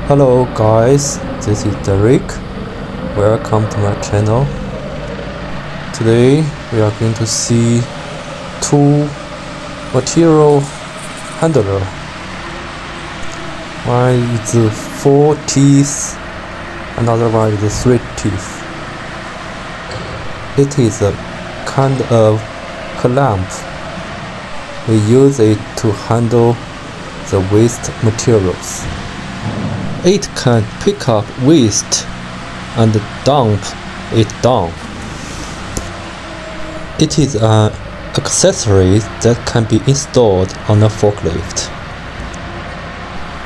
Hello guys, this is Derek. Welcome to my channel. Today we are going to see two material handler. One is 4 teeth, another one is 3 teeth. It is a kind of clamp. We use it to handle the waste materials. It can pick up waste and dump it down. It is an accessory that can be installed on a forklift.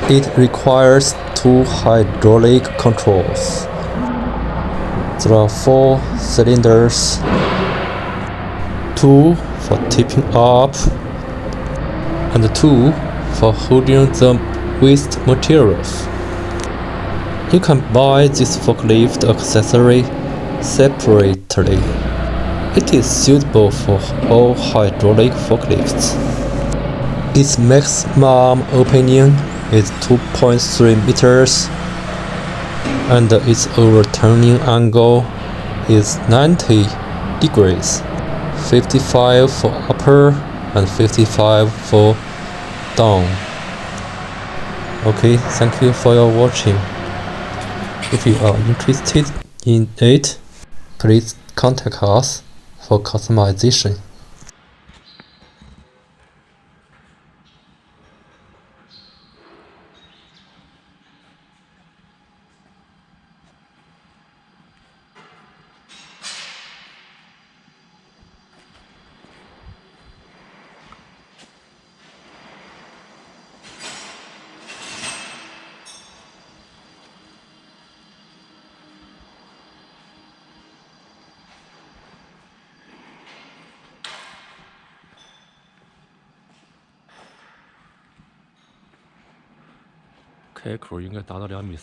It requires 2 hydraulic controls. There are 4 cylinders, 2 for tipping up and 2 for holding the waste materials. You can buy this forklift accessory separately. It is suitable for all hydraulic forklifts. Its maximum opening is 2.3 meters and its overturning angle is 90 degrees, 55 for upper and 55 for down. Okay, thank you for your watching. If you are interested in it, please contact us for customization.开口应该达到2.3米。